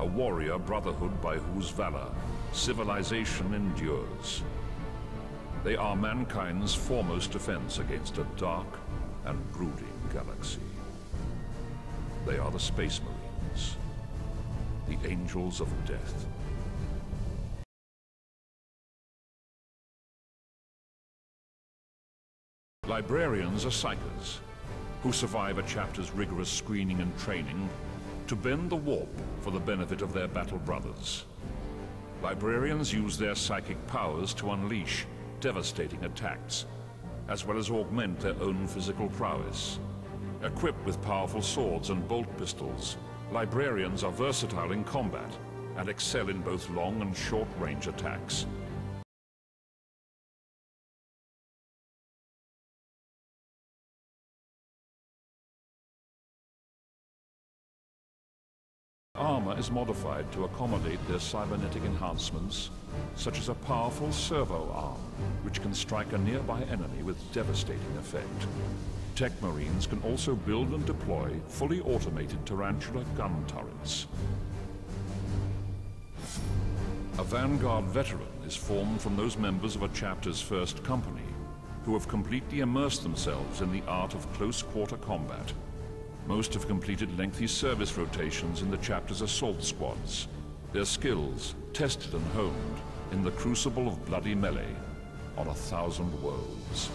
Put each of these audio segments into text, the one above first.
a warrior brotherhood by whose valor civilization endures. They are mankind's foremost defense against a dark and brooding galaxy. They are the Space Marines, the Angels of Death. Librarians are psychers, who survive a chapter's rigorous screening and training to bend the warp for the benefit of their battle brothers. Librarians use their psychic powers to unleash devastating attacks, as well as augment their own physical prowess. Equipped with powerful swords and bolt pistols, librarians are versatile in combat and excel in both long and short-range attacks. Armor is modified to accommodate their cybernetic enhancements, such as a powerful servo arm, which can strike a nearby enemy with devastating effect. Tech Marines can also build and deploy fully automated tarantula gun turrets. A Vanguard veteran is formed from those members of a chapter's first company who have completely immersed themselves in the art of close-quarter combat. Most have completed lengthy service rotations in the chapter's assault squads, their skills tested and honed in the crucible of bloody melee on 1,000 worlds.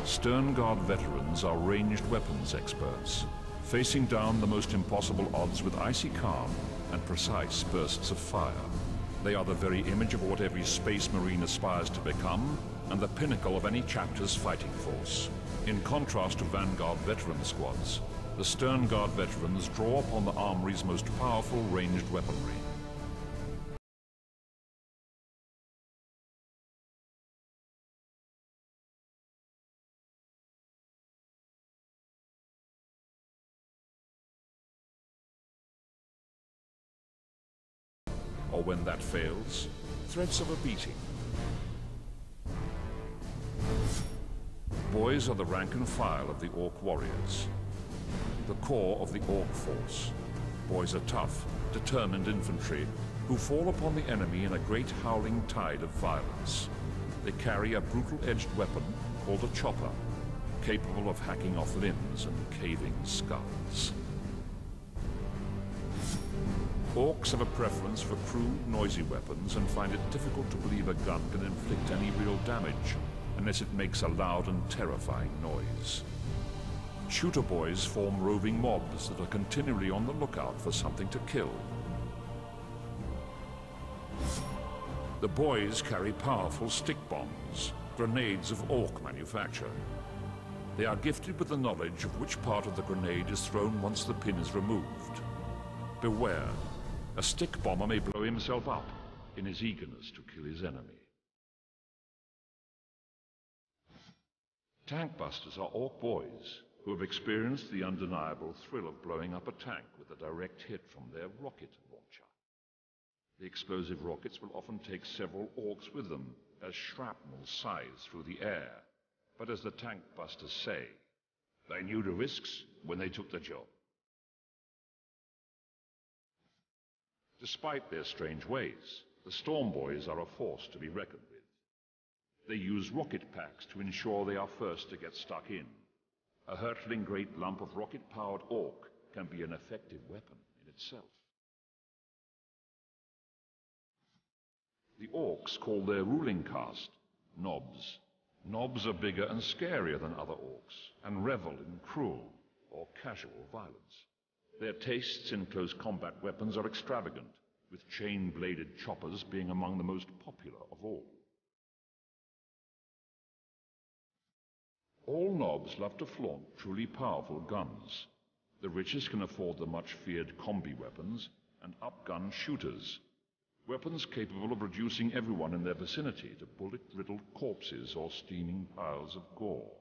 Stern Guard veterans are ranged weapons experts, facing down the most impossible odds with icy calm and precise bursts of fire. They are the very image of what every Space Marine aspires to become, and the pinnacle of any chapter's fighting force. In contrast to Vanguard veteran squads, the Stern Guard veterans draw upon the Armory's most powerful ranged weaponry. Or when that fails, threats of a beating. Boys are the rank and file of the Orc warriors, the core of the Orc force. Boys are tough, determined infantry who fall upon the enemy in a great howling tide of violence. They carry a brutal-edged weapon called a chopper, capable of hacking off limbs and caving skulls. Orcs have a preference for crude, noisy weapons and find it difficult to believe a gun can inflict any real damage unless it makes a loud and terrifying noise. Shooter boys form roving mobs that are continually on the lookout for something to kill. The boys carry powerful stick bombs, grenades of Orc manufacture. They are gifted with the knowledge of which part of the grenade is thrown once the pin is removed. Beware, a stick bomber may blow himself up in his eagerness to kill his enemy. Tank busters are Orc boys who have experienced the undeniable thrill of blowing up a tank with a direct hit from their rocket launcher. The explosive rockets will often take several Orcs with them as shrapnel sighs through the air. But as the tank busters say, they knew the risks when they took the job. Despite their strange ways, the Storm Boys are a force to be reckoned with. They use rocket packs to ensure they are first to get stuck in. A hurtling great lump of rocket-powered Orc can be an effective weapon in itself. The Orcs call their ruling caste Nobs. Nobs are bigger and scarier than other Orcs, and revel in cruel or casual violence. Their tastes in close combat weapons are extravagant, with chain-bladed choppers being among the most popular of all. All Nobs love to flaunt truly powerful guns. The richest can afford the much-feared combi weapons and upgun shooters, weapons capable of reducing everyone in their vicinity to bullet-riddled corpses or steaming piles of gore.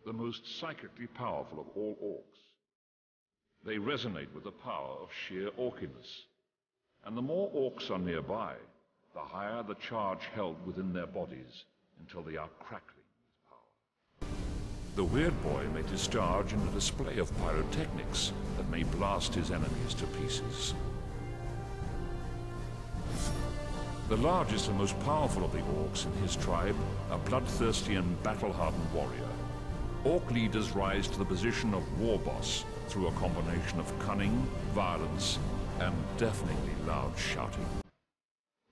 The most psychically powerful of all Orcs. They resonate with the power of sheer Orciness, and the more Orcs are nearby, the higher the charge held within their bodies until they are crackling with power. The Weird Boy may discharge in a display of pyrotechnics that may blast his enemies to pieces. The largest and most powerful of the orcs in his tribe, a bloodthirsty and battle-hardened warrior. Orc leaders rise to the position of war boss through a combination of cunning, violence, and deafeningly loud shouting.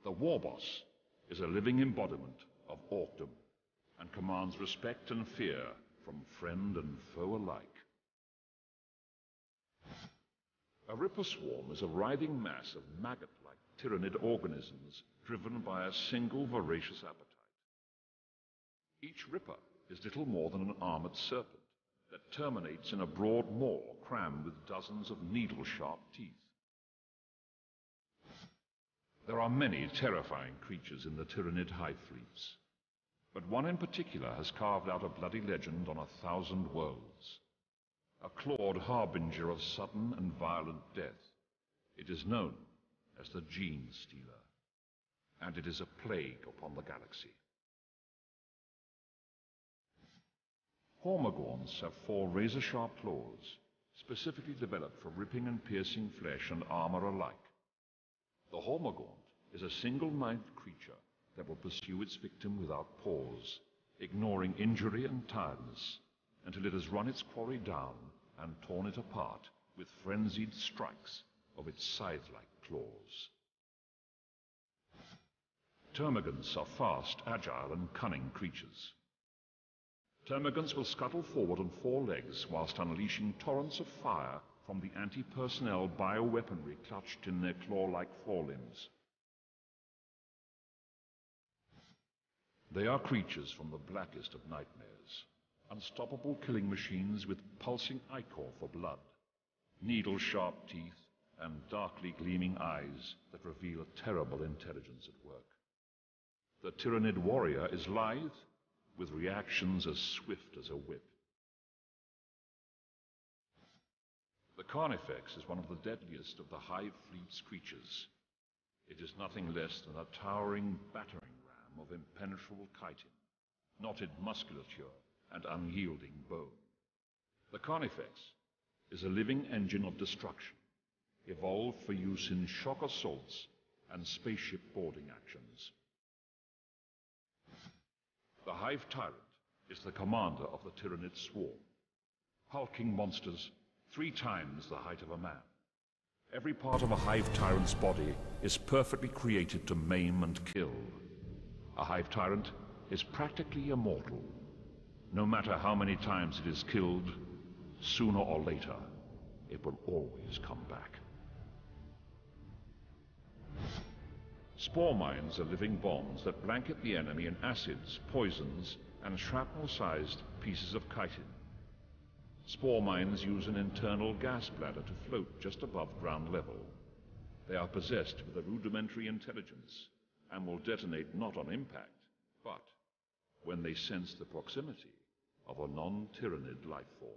The war boss is a living embodiment of orcdom and commands respect and fear from friend and foe alike. A Ripper swarm is a writhing mass of maggot-like tyrannid organisms driven by a single voracious appetite. Each Ripper is little more than an armored serpent that terminates in a broad maw crammed with dozens of needle-sharp teeth. There are many terrifying creatures in the Tyrannid hive fleets, but one in particular has carved out a bloody legend on 1,000 worlds. A clawed harbinger of sudden and violent death. It is known as the Gene Stealer, and it is a plague upon the galaxy. Hormagorns have 4 razor-sharp claws, specifically developed for ripping and piercing flesh and armor alike. The Hormagaunt is a single-minded creature that will pursue its victim without pause, ignoring injury and tiredness, until it has run its quarry down and torn it apart with frenzied strikes of its scythe-like claws. Termagants are fast, agile, and cunning creatures. Termagants will scuttle forward on 4 legs whilst unleashing torrents of fire from the anti-personnel bioweaponry clutched in their claw-like forelimbs. They are creatures from the blackest of nightmares, unstoppable killing machines with pulsing ichor for blood, needle-sharp teeth, and darkly gleaming eyes that reveal a terrible intelligence at work. The Tyrannid warrior is lithe, with reactions as swift as a whip. The Carnifex is one of the deadliest of the Hive Fleet's creatures. It is nothing less than a towering battering ram of impenetrable chitin, knotted musculature, and unyielding bone. The Carnifex is a living engine of destruction, evolved for use in shock assaults and spaceship boarding actions. The Hive Tyrant is the commander of the Tyrannid swarm, hulking monsters 3 times the height of a man. Every part of a Hive Tyrant's body is perfectly created to maim and kill. A Hive Tyrant is practically immortal. No matter how many times it is killed, sooner or later, it will always come back. Spore mines are living bombs that blanket the enemy in acids, poisons, and shrapnel-sized pieces of chitin. Spore mines use an internal gas bladder to float just above ground level. They are possessed with a rudimentary intelligence and will detonate not on impact, but when they sense the proximity of a non-Tyrannid life form.